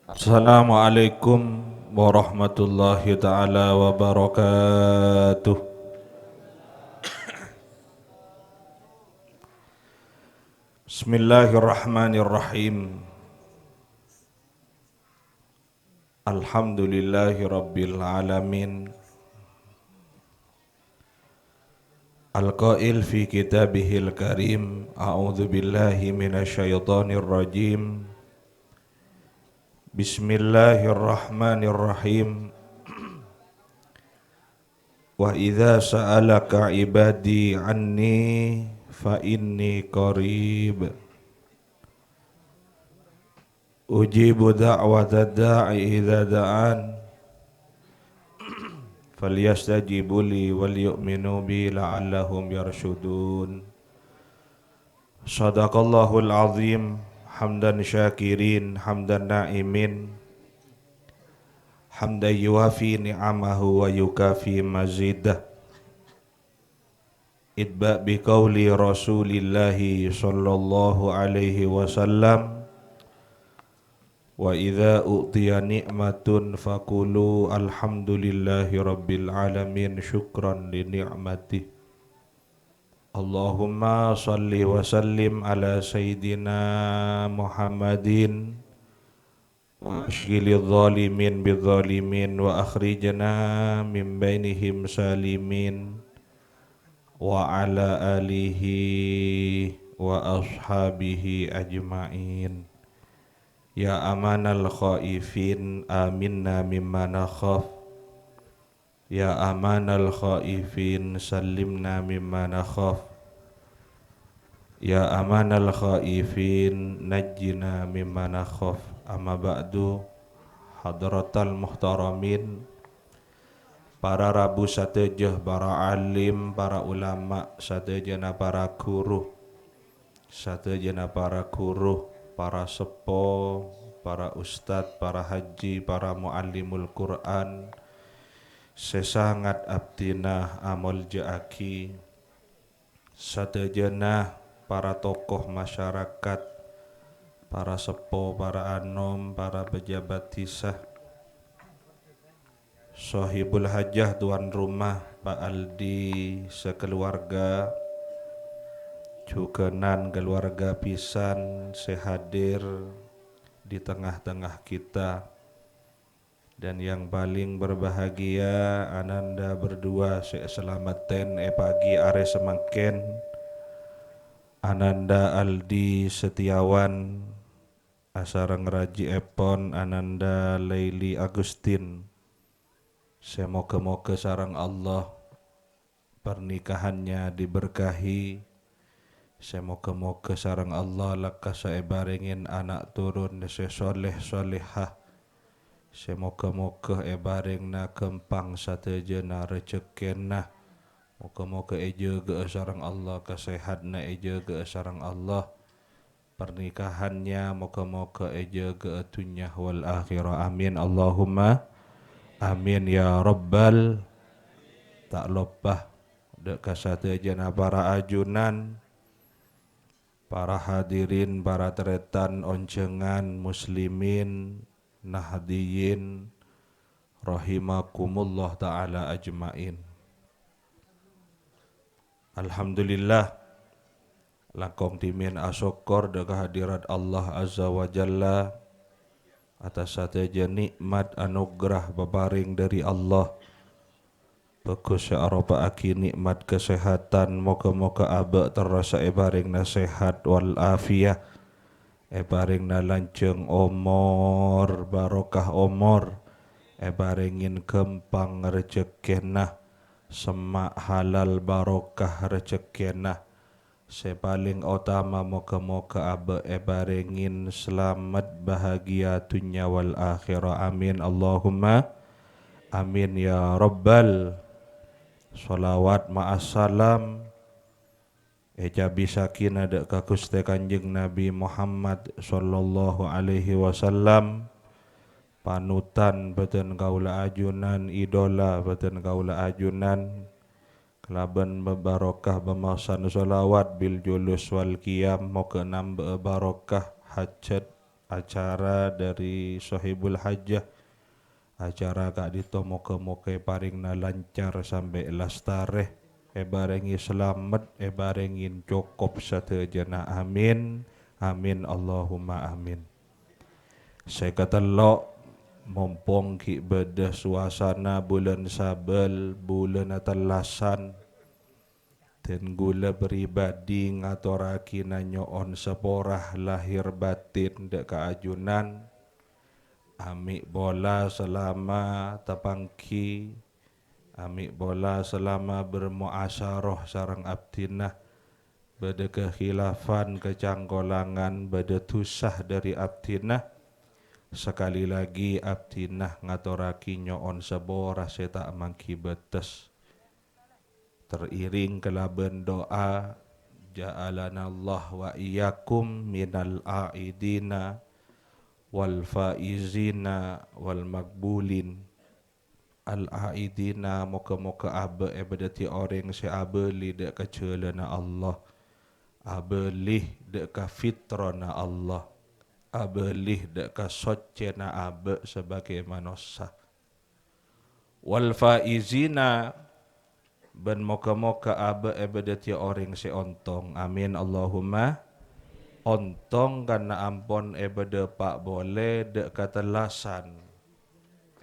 Assalamualaikum warahmatullahi taala wabarakatuh. Bismillahirrahmanirrahim. Alhamdulillahi rabbil alamin. Al-qail fi kitabihil karim. A'udzu billahi minasyaitonir rajim. Bismillahirrahmanirrahim. Wa idza sa'alaka ibadi anni fa inni qarib ujibu da'wata da'i idza da'an falyastajibu li wal yu'minu bi la'allahum yarshudun. Shadaqallahul azim. Hamdan syakirin hamdan na'imin hamdan yuwafi ni'amahu wa yukafi mazidah. Idba' biqauli rasulillahi sallallahu alaihi wasallam, wa idza u'tiya ni'matun faqulu alhamdulillahi rabbil alamin syukran li ni'matih. Allahumma salli wa sallim ala sayyidina Muhammadin wa ashghilil zalimin bizzalimin wa akhrijna min bainihim salimin wa ala alihi wa ashabihi ajma'in. Ya amanal khaifin aminna mimma nakhaf. Ya amanal khaifin sallimna mimma nakhaf. Ya amanal khaifin najjina mimma nakhaf. Amma ba'du, hadratal muhtaramin, para rabu satejah, para alim, para ulama satejana, para guru satejana, para guru, para sepo, para ustad, para haji, para muallimul Quran, sesangat abdina amol jaaki satejana, para tokoh masyarakat, para sepo, para anom, para pejabat tisah, Sohibul hajah tuan rumah Pak Aldi sekeluarga, jukenan keluarga pisan sehadir di tengah-tengah kita. Dan yang paling berbahagia ananda berdua seselamaten pagi are semangken, Ananda Aldi Setiawan asareng Raji Epon, Ananda Laili Agustin. Semoga-moga sareng Allah pernikahannya diberkahi. Semoga-moga sareng Allah lakas ebaringin anak turun sesoleh solehah. Semoga-moga ebaringna kempang satejana rezekena. Moga-moga ejaga sareng Allah kesehatna, ejaga sareng Allah pernikahannya, moga-moga ejaga dunya wal akhirah. Amin Allahumma amin ya rabbal. Tak lopah dek kasatejana para ajunan, para hadirin, para teretan oncengan muslimin nahdiyin rahimakumullah ta'ala ajmain. Alhamdulillah langkong timin asyukur de kehadirat Allah azza wa jalla atas sateja nikmat anugerah babaring dari Allah. Bagus aroba aki nikmat kesehatan, moga-moga aba terasa ebaring nasihat wal afiyah, ebaring na lanceng omor, barokah omor, ebaringin kempang rezekena, semak halal barokah rezekena. Sepaling utama moga-moga aba ebaringin selamat bahagia dunya wal akhirah. Amin Allahumma amin ya rabbal. Salawat ma'assalam ejabi sakinah dek ka Gusti Kanjeng Nabi Muhammad sallallahu alaihi wasallam, panutan beten kaula ajunan, idola beten kaula ajunan, kelaban bebarokah bemasan salawat bil julus wal qiyam, moga nambah barokah hajat acara dari Sohibul Hajjah, acara kak dito moga-moga paring na lancar sampai lastareh, barengi selamat, barengin cukup satejana, amin, amin, Allahumma amin. Saya kata lo mumpung ki bedah suasana bulan Sabel, bulan atalasan, dan gula beribadi ngatoraki nanyoon seporah lahir batin dek keajunan, amik bola selama tapangki, amik bola selama bermuasyarah sarang abdinah, beda kekhilafan kecanggolangan, beda tusah dari abdinah. Sekali lagi abdinah ngatoraki nyoon seborah seta mangki betes, teriring kelaben doa, ja'alana Allah wa iyyakum minal aidina wal faizina wal makbulin. Al aidina moga-moga abe ebadati orang si abeli dek kecelana Allah, abelih dek ka fitrana Allah, abelih dek ka socena abe sebagai manusia. Wal faizina ben moga-moga abe ebadati orang si ontong, amin Allahumma. Ontong karena ampon ebada pak boleh dek katelasan,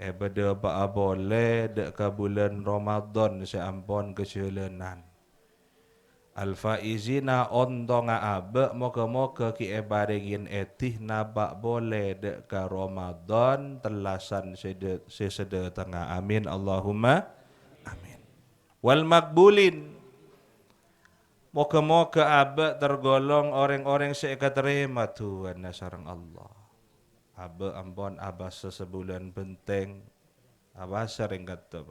ebada pak boleh dek ka bulan Ramadan si ampon kecelenan. Al-faizina ontonga abe moga-moga ki ebaringin etih nabak boleh dek ka Ramadan telasan sesede tengah, amin Allahumma amin. Wal makbulin, moga-moga abe tergolong orang-orang seeka terima Tuhan sareng Allah. Abe ampon abas sesebulan benteng, abas sering kata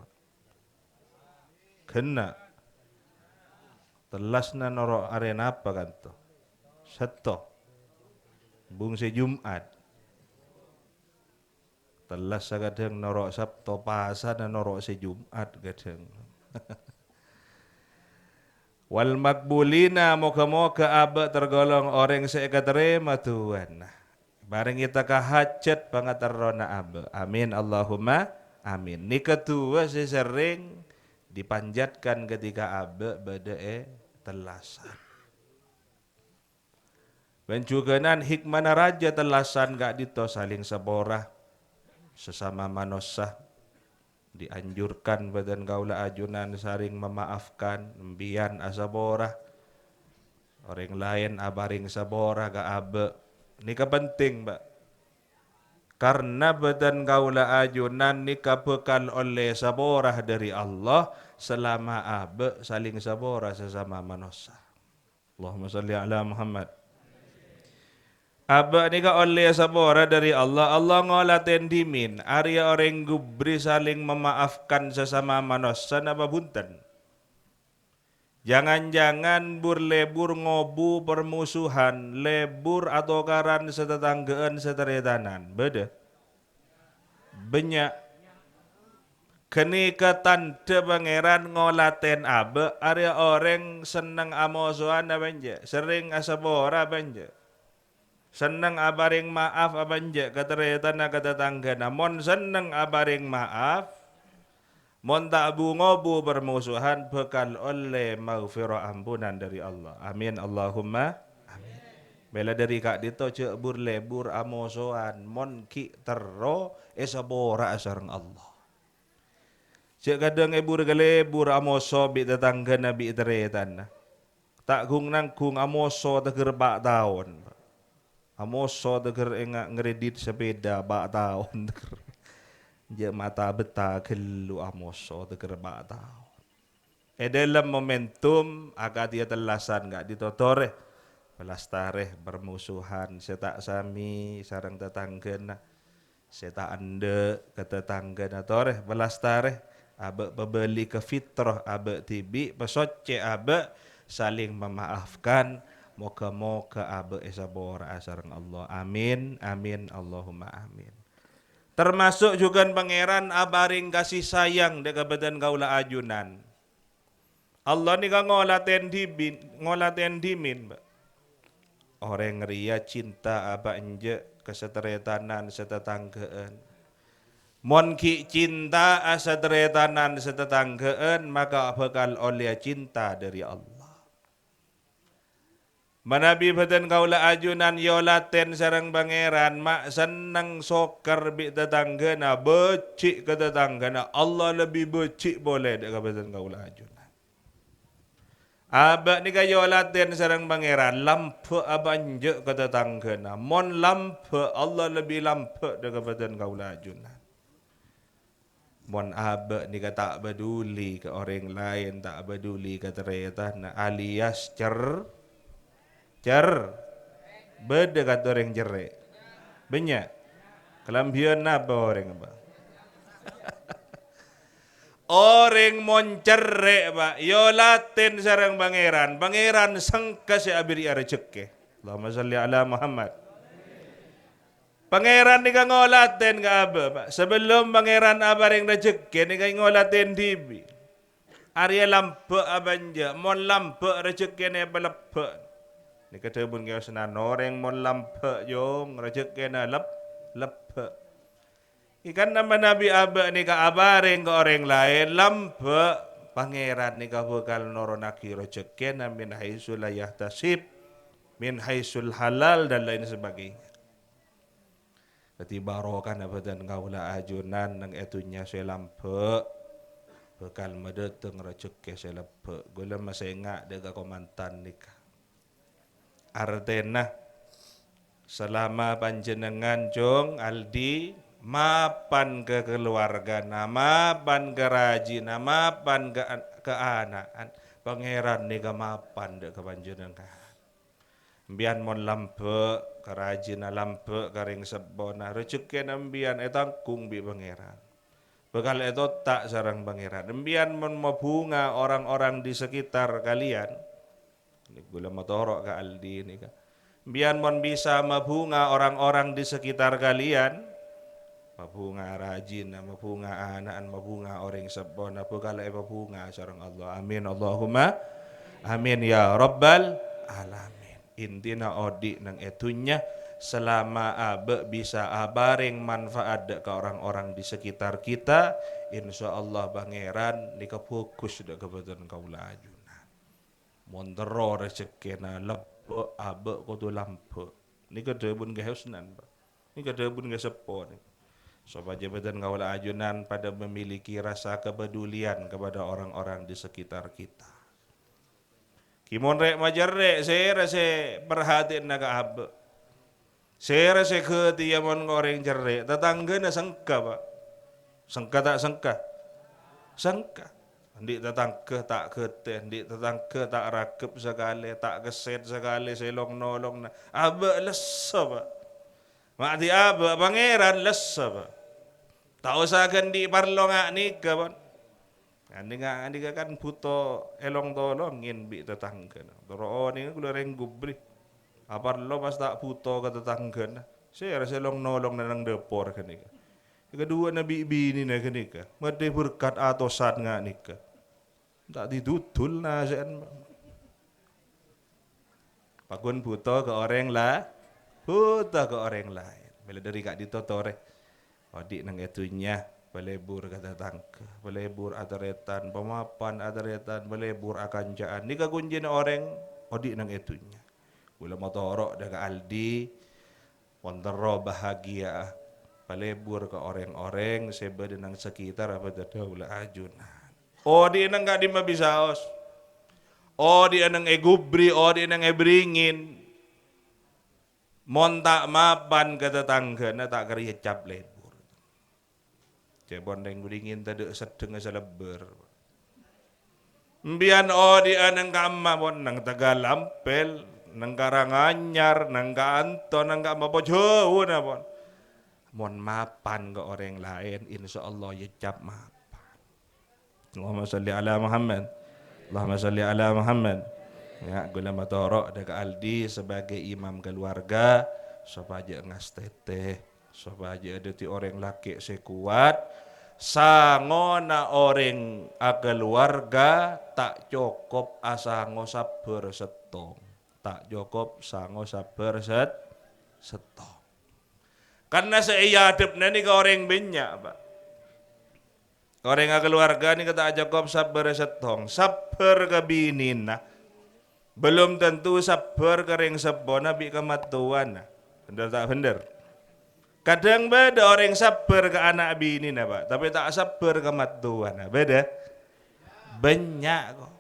kena telasna noro arena apa kan to seto bung se Jumat telas kadang noro Sabtu pasa dan noro se Jumat kadang. Wal makbulina, moga-moga abe tergolong orang seeka terima Tuhan. Bareng kita kahajat banget terona abe, amin Allahumma amin. Ni ketua sering dipanjatkan ketika abe bede telasan. Bencuganan hikmana raja telasan gak dito saling seborah sesama manusia, dianjurkan badan gaula ajunan saring memaafkan, mbian asaborah, orang lain abaring saborah ga abe. Ini penting mbak, karena badan gaula ajunan ni bekal oleh saborah dari Allah selama abe saling saborah sesama manusia. Allahumma salli ala Muhammad. Aba ni ka oleh sabora dari Allah, Allah ngolaten dimin, Arya orang gubri saling memaafkan sesama manusia na babuntan. Jangan-jangan lebur ngobu permusuhan, lebur atau karan setetanggaan seteretanan, beda. Banyak kenikatan de pangeran ngolaten abe, Arya orang seneng amosoan abanja, sering asabora abanja. Seneng abaring maaf abanja kateretan na katatangga na mon seneng abaring maaf mon tak bungobu bermusuhan bekal oleh maghfirah ampunan dari Allah, amin Allahumma amin. Bela dari kak dito cek lebur amosoan mon ki terro esabora asarang Allah. Cek kadang ebur galebur amoso bi tetangga na bi teretan na tak kung nang kung amoso tegerbak tahun. Amoso deger enggak ngeredit sepeda bak tahun deger. Je mata beta kelu amoso deger bak tahun. Dalam momentum agak dia telasan enggak ditotore. Pelastare bermusuhan setak sami sarang tetanggana. Setak ande ke tetanggana tore pelastare abe pebeli ke fitrah abe tibi pesoce abe saling memaafkan. Moga-moga abe esabora asarang Allah, amin amin Allahumma amin. Termasuk juga pangeran abaring kasih sayang deka badan gaula ajunan. Allah ni ka ngolaten dimin, Orang ria cinta apa enje keseteretanan setetanggaan. Mon ki cinta aseteretanan setetanggaan maka bakal oleh cinta dari Allah. Manabi badan kaula ajunan yolaten sarang pangeran mak seneng sokar bi tetanggana becik ke tetanggana Allah lebih becik boleh dek badan kaula ajunan. Abak ni kayo yolaten sarang pangeran lampu abanje ke tetanggana mon lampu Allah lebih lampu dek badan kaula ajunan. Mon abak ni tak peduli ke orang lain tak peduli ke teretana alias beda kata orang jerik. Banyak. Kelambian apa orang apa? Orang mon cerik pak. Yo latin sarang pangeran. Pangeran sangka si abiri rezeki. Allahumma salli ala Muhammad. Pangeran ni ka ngolatin ka aba pak. Sebelum pangeran abaring rezeki ni ka ngolatin dibi. Arya lampu abanja. Mon lampu rezeki ni balepek. Ni kata pun kau senan orang mon lampe jong rezeki na lepe. Ikan nama Nabi Abba ni ka abaring ke orang lain lampe pangeran ni ka bakal noronaki rezeki na min haisul la yahtasib min haisul halal dan lain sebagainya. Ketiba rokan abadan kaula ajunan nang etunya saya lampe bakal medeteng rezeki saya lepe. Gula masih ingat dega komantan nikah. Artena selama panjenengan jong Aldi mapan ke keluarga mapan ke rajin mapan ke anak pangeran ni ke mapan dek ke panjenengan mbian mon lampe kerajin lampe karing sebona rezeki nambian etangkung bi pangeran bekal itu tak sarang pangeran mbian mon mabunga orang-orang di sekitar kalian. Ini gula motorok ke Aldi ini kan. Biar mon bisa mabunga orang-orang di sekitar kalian. Mabunga rajin, mabunga anak, mabunga orang sebon, apa kalau mabunga sareng Allah. Amin Allahumma. Amin ya Rabbal alamin. Intina odi nang etunya selama abe bisa abaring manfaat ke orang-orang di sekitar kita, insya Allah pangeran nika fokus dak kebetulan kaula aju. Montero rezeki na lepe abe kudu lampe. Ni kada pun ge husnan. Ni kada pun ge sepo ni. Sobat jabatan kaula ajunan pada memiliki rasa kepedulian kepada orang-orang di sekitar kita. Kimon rek majarrek saya rasa perhatian naga abe. Saya rasa ketiaman goreng jerek. Tetangga na sangka pak. Sangka tak sangka? Sangka. Di tetangga tak keten, di tetangga tak rakep sekali, tak keset sekali, selong nolong na. Aba lesa pak. Mak di aba pangeran lesa pak. Tak usah di parlong nikah pak. Andi kan buto elong tolongin bi tetangga. Toro ni kulo reng gubri. Apar lo pas tak buto ke tetangga na. Saya rasa selong nolong na nang depor kan nikah. Kedua nabi bini na kan nikah. Mati berkat atosan nga nikah. Tak ditutul na sian. Pakun buto ke orang lah, buto ke orang lain. Bila dari kak ditotore, odik nang etunya, pelebur kata tangke, pelebur adaretan, pemapan adaretan, pelebur akancaan. Ni kagunjin orang, odik nang etunya. Gula motorok daga Aldi, montero bahagia, pelebur ke orang-orang, seba nang sekitar apa dadaulah ajunan. Oh di nang gak dimabisaos. Oh di nang egubri, oh di nang ebringin. Montak mapan ke tetangga na tak kari cap lebur. Cebon nang beringin tadi sedeng seleber. Mbian oh di nang kama pon nang Tagalampel, nang Karanganyar, nang Kanto, nang Mapojowo na pon. Mon mapan ke orang lain, insya Allah ya cap mapan. Allahumma salli ala Muhammad. Allahumma salli ala Muhammad. Ya, gula motorok daga Aldi sebagai imam keluarga supaya ngas teteh, supaya ada ti orang laki sekuat, sangona orang keluarga tak cukup asango sabar setong. tak cukup sango sabar setong. Karena seiyadep ni ka orang banyak, Pak. Orang keluarga ni kata cukup sabar setong, sabar ke binin nah. Belum tentu sabar kering sebona bi kematuan nah. Bener tak bener? Kadang beda orang sabar ke anak bini nah, Pak, tapi tak sabar ke matuan nah. Beda. Banyak kok.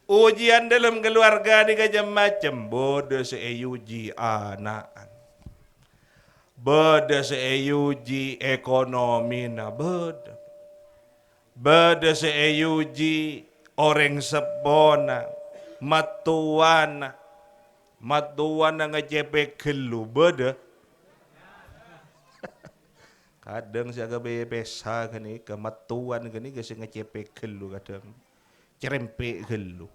Ujian dalam keluarga ni macam bodoh seuji anak. Bodoh seuji ekonomi na bodoh. Bodoh seuji orang sebona matuan na ngecepe gelu bodoh. Kadang siaga bepesa kani kematuan kani kasi ngecepe gelu kadang. Cerempek gelu.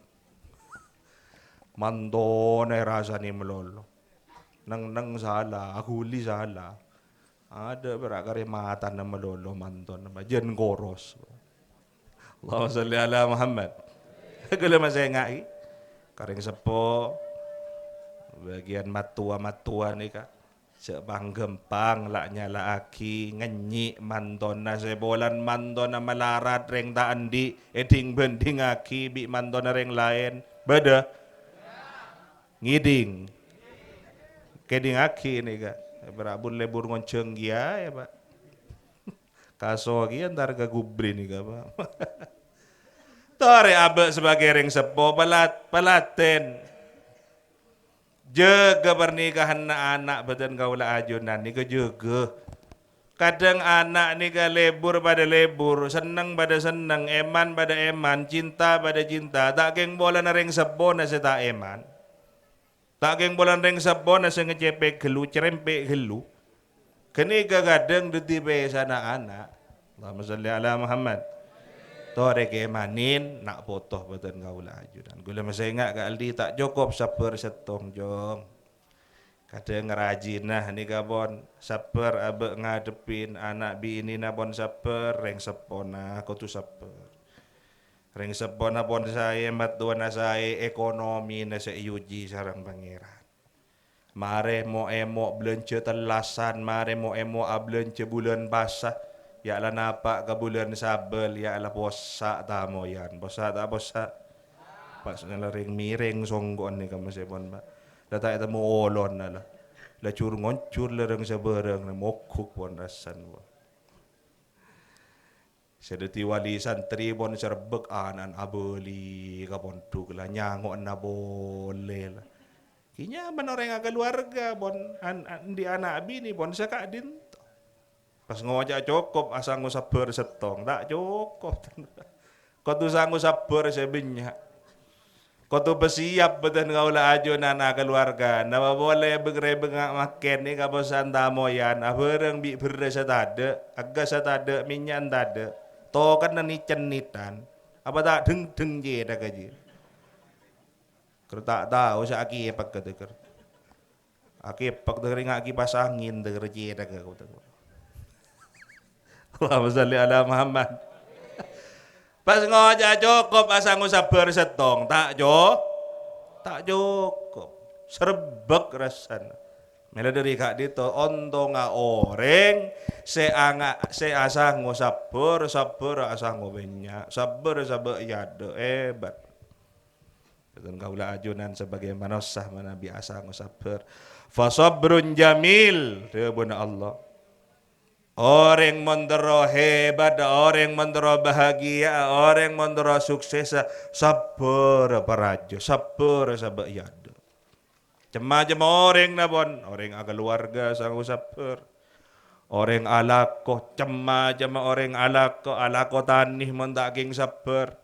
Mandon ay rasa ni melolo. Nang salah, huli salah. Ada berakari mata na melolo mandon na jen koros. Allahumma salli ala Muhammad. Kalau masih ngai, karing sepo, bagian matua ni ka. Sebang gempang lak nyala aki ngenyi mandona sebolan mandona malarat reng ta andi eding bending aki bi mandona reng lain beda ngiding keding aki ni ka berabun lebur ngonceng gia ya Pak kaso gia ntar ke gubri ni ka Pak tore abe sebagai reng sepo palaten jaga pernikahan anak beten kaula ajunan ni ke jaga. Kadang anak ni ke lebur pada lebur, senang pada senang, eman pada eman, cinta pada cinta. Tak geng bola na reng sebo na sa ta eman. Tak geng bola na reng sebo na sa ngecepek gelu, cerempek gelu. Kini kadang dutipe sana anak. Allahumma salli ala Muhammad. Tore ke manin nak potoh beten kaula ajudan. Gula masih ingat ke aldi tak cukup sabar setong jong. Kadang ngerajin nah ni kabon sabar abe ngadepin anak bini na pon sabar reng sepona ko tu sabar. Reng sepona pon saya matuan na saya ekonomi na sa iuji sarang pangeran. Mare mo emo belanja telasan, mare mo emo belanja bulan basah. Ya lah napa ke bulan sabel, ya lah posa tamo yan. Posa tak posa. Pas ngelaring miring songgon ni kamu sepon Pak. Datang itu mau olon lah. Lah cur ngoncur lereng sebereng na mokuk pon rasan pon. Sedeti wali santri pon serbek anan abeli kapon duk lah nyangok na boleh lah. Kinya menoreng keluarga pon di anak bini pon sekak din. Pas ngojak cukup asang sabar setong tak cukup. Kau tu sanggup sabar sebenyak. Kau tu bersiap betul kaula ajunan keluarga. Nama boleh begere bengak makan ni kabosan tamoyan. Abereng bi beres tada, agak tada minyak tada. To kan ni cenitan. Apa tak deng je dah gaji. Ker tak tahu sa aki pak kedeker. Aki pak deker ngaki pas angin deker je dah kau tu. Allahumma salli ala Muhammad. Pas ngojak cukup asang sabar setong tak cukup serbek rasan. Mela dari kak dito onto nga oreng se asang sabar asang benya sabar yado hebat. Dan kaula ajunan sebagai manusia mana biasa sabar. Fa sabrun jamil rebuna Allah. Orang mendera hebat, orang mendera bahagia, orang mendera sukses, sabar parajo, sabar sabayado. Cema-cema orang na bon, orang keluarga sang sabar. Orang alako, cema-cema orang alako tanih mendaking sabar.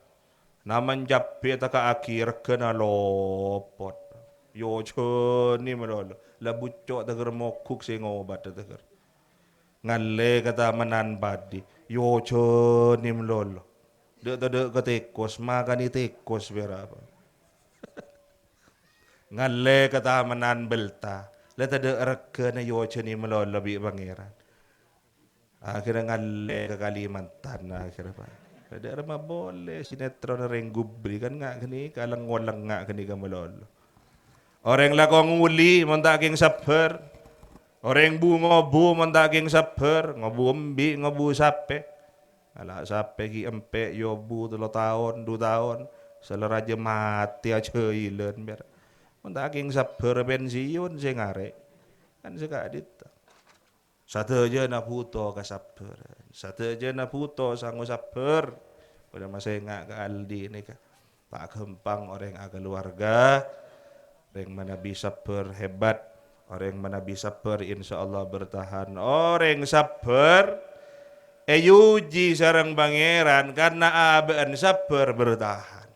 Naman japi taka akhir kena lopot. Yo ni melolo, labucok teger mokuk sing obat teger. Ngalle kata menan badi yo ni melolo dek ke tekos makan tekos berapa ngalle kata menan belta le tade reke na yo ni melolo bi pangeran akhirnya ngalle ke Kalimantan akhirnya Pak ada remah boleh sinetron reng gubri kan ngak gini kalang ngolang ngak gini ka melolo Orang lakong nguli montaking sabar. Orang bu ngobu montaking sabar, ngobu embi, ngobu sape. Ala sape ki empe yobu 3 tahun, 2 tahun. Selera aja mati aja ilen biar. Montaking sabar pensiun sing arek. Kan sekadit. Satu aja na puto kasabar. Satu aja na puto sangu sabar. Pada masa ngak ke Aldi ini ka. Pak Gempang orang agak keluarga. Orang mana bisa berhebat, orang mana bisa insya Allah bertahan. Orang sabar, yuji sarang pangeran karena abaan sabar bertahan.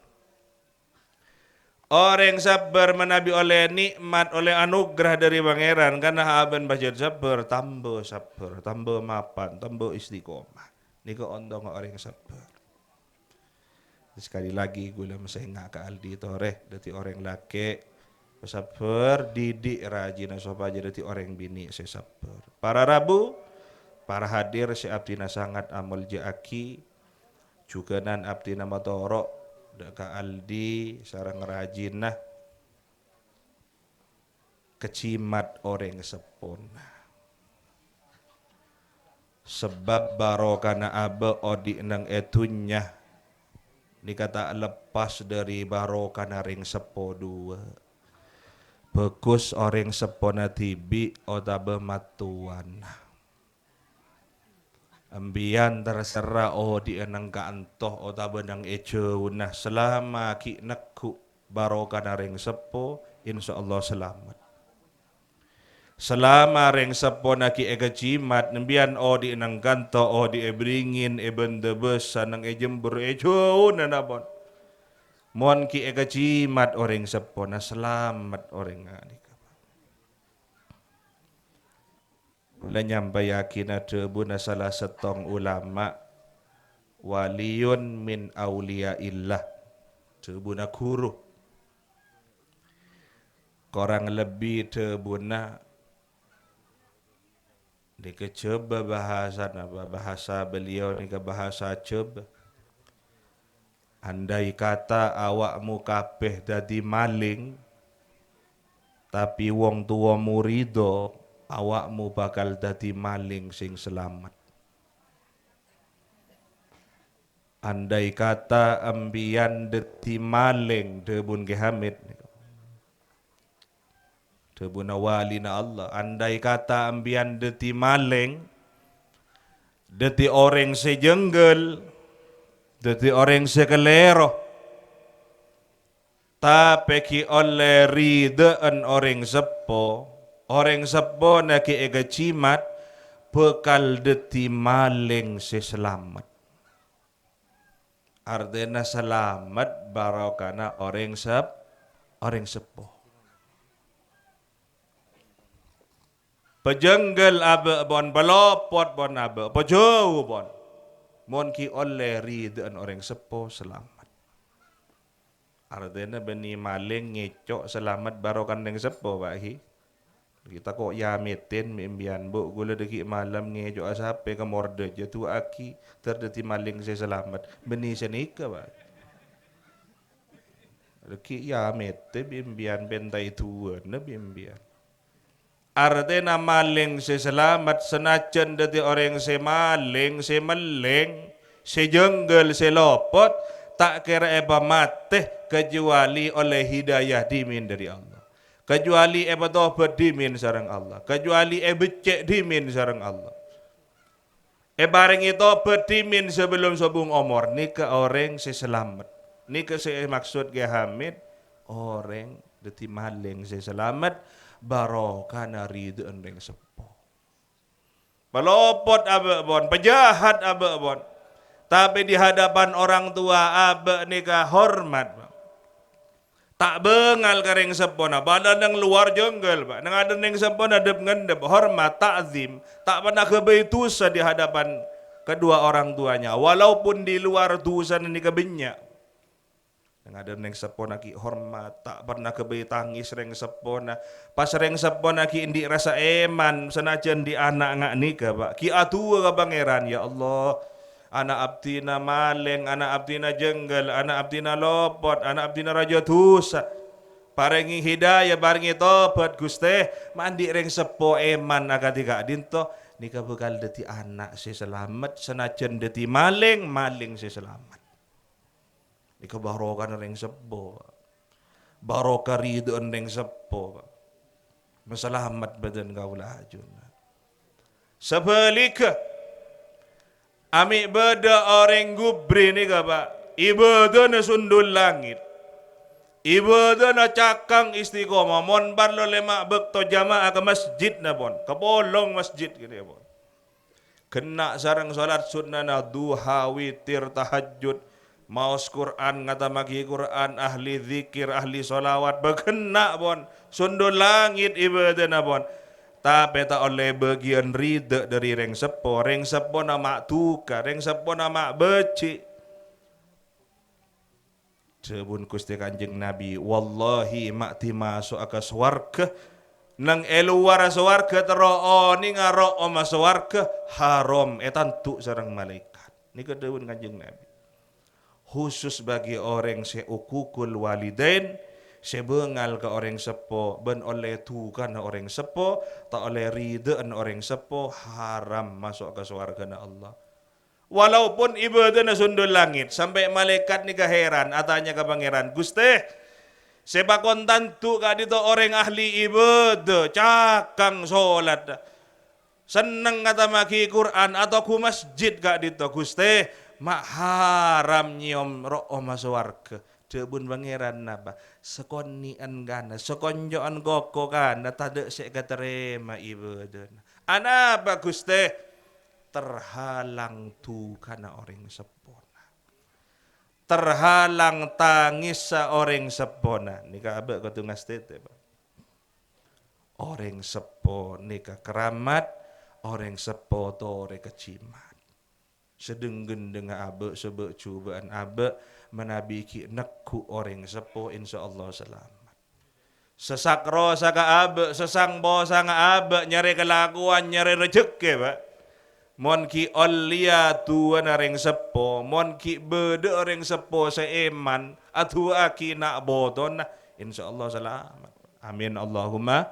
Orang sabar menabi oleh nikmat, oleh anugerah dari pangeran karena abaan baca sabar, tambah mapan, tambah istiqomah. Niko ondong orang sabar. Sekali lagi gula masih ngak ke Aldi toreh, dati orang laki. Sabar, didik rajin sopa aja dati orang bini saya sabar. Para Rabu, para hadir si abdina sangat amul jaaki, juga nan abdina matoro, daka Aldi sarang rajin nah kecimat orang sepona. Sebab barokana abe odi nang etunya, ni kata lepas dari barokana ring sepo dua. Bagus orang sepona tibi otabe matuan. Ambian terserah di enang kantoh otabe nang ejo nah selama ki nekku barokah ring sepo insyaallah selamat. Selama ring sepo naki ega jimat nembian di enang kantoh di ebringin ebende besa nang ejembur ejo nanabon. Mon ki ega jimat orang sepona selamat orang ngani. Lenyam bayakin ada buna salah setong ulama waliyun min aulia illah. Tebuna guru. Korang lebih tebuna dikecoba bahasa beliau ni ke bahasa coba. Andai kata awakmu kabeh dadi maling, tapi wong tuamu ridho, awakmu bakal dadi maling sing selamat. Andai kata ambian dadi maling debun gehamid, debun walina Allah. Andai kata ambian dadi maling, dadi orang sejenggel, dadi orang sekelero, tapi ki oleh ridaan orang sepo na ki ega cimat, bekal deti maling seselamat. Artinya selamat barokana orang sepo. Pejenggel abe bon, pelopot bon abe, pejauh bon. Mon ki oleh ridaan orang sepo selamat. Artinya beni maling ngecok selamat barokan yang sepo bahi. Kita kok yametin mimbian bu gula deki malam ngecok asape ke morde jatuh aki terdeti maling saya selamat. Beni senika bahi. Deki yametin mimbian bentai tuan na mimbian. Artinya maling seselamat senajan dati orang semaling, semeleng, sejenggel, selopot, tak kira eba mate kecuali oleh hidayah dimin dari Allah. Kecuali eba tobat dimin sarang Allah. Kecuali eba cek dimin sarang Allah. Bareng itu bedimin sebelum sobung omor. Ni ke orang seselamat. Ni ke maksud ke Hamid. Orang dati maling seselamat. Barokana ridhaan ring sepo. Pelopot abe bon, pejahat abe bon. Tapi di hadapan orang tua abe nikah hormat. Tak bengal ka ring sepo na badan ng luar jenggal ba. Nang ada ning sepo na dep ngendep hormat takzim, tak pernah kebetusa di hadapan kedua orang tuanya walaupun di luar dosa ni kebenya. Ada neng sepona ki hormat tak pernah kebetangis reng sepona pas reng sepona ki indi rasa eman senajan di anak ngak nika pak ki atua ka pangeran ya Allah anak abdina maleng anak abdina jenggal anak abdina lopot anak abdina raja dosa paringi hidayah baringi tobat Gusti mandi ring sepo eman akatika dinto nika bekal dadi anak si selamat senajan dadi maling si selamat nika barokah ring sepo barokah ridon ring sepo masalamat badan kaula ajun sebalika ami beda orang gubri nika Pak ibadah na sundul langit ibadah na cakang istiqomah mon barlo lema bekto jamaah ke masjid na bon ke bolong masjid gini bon kena sarang salat sunnah na duha witir tahajud maos Quran ngata magi Quran ahli zikir ahli solawat bekena bon sundul langit ibadah na bon tapi tak oleh bagian rida dari reng sepo nama tuka reng sepo nama becik Sebun Gusti Kanjeng Nabi wallahi makti masuk ke swarga nang eluar swarga tero ni ngaro oma swarga haram etantu sareng malaikat nika dawuh Kanjeng Nabi khusus bagi orang seukukul walidain sebengal ke orang sepo ben oleh tukan orang sepo tak oleh ridaan orang sepo haram masuk ke swarga na Allah. Walaupun ibadah na sundul langit sampai malaikat ni heran atanya ke pangeran Gusti sepakon tantu ka dito orang ahli ibadah cakang solat seneng kata maki Quran atau ku masjid ka dito Gusti mak haram nyiom ro'o maswarga debun pangeran napa sekonian gana sekonjoan goko kana tade sek katerema ibadah anapa Gusti terhalang tu karena orang sepona terhalang tangis seorang sepona nika abek ketungas tete Pak orang sepo nika keramat orang sepo tore kecimat sedenggen dengan abek sebek cubaan abek menabiki neku orang sepo insyaallah selamat sesakro saka abek sesang bo sanga abek nyari kelakuan nyari rezeki Pak mon ki olia tuan ring sepo mon ki bede ring sepo seeman atu aki nak bodon insyaallah selamat amin Allahumma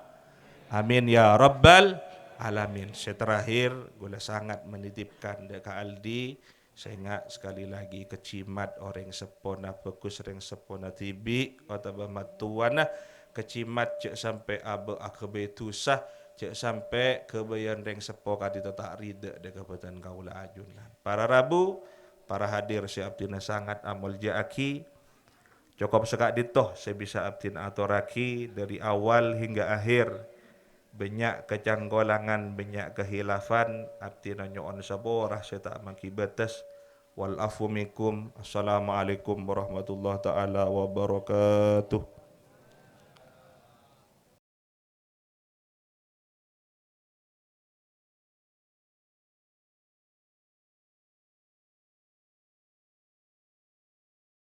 amin ya rabbal alamin terakhir gula sangat menitipkan deka Aldi sehingga sekali lagi kecimat orang sepona fokus ring sepona tibi atau matuana kecimat cek sampai abe akebetusah cek sampai kebayan reng sepo kadita tak rida de kabupaten kaula ajun para rabu para hadir si abdina sangat amul jaaki cukup sekak ditoh saya bisa abdin aturaki dari awal hingga akhir banyak kecanggolangan banyak kehilafan abdina nyoon saborah saya tak makibatas wal afu minkum assalamualaikum warahmatullahi taala wabarakatuh.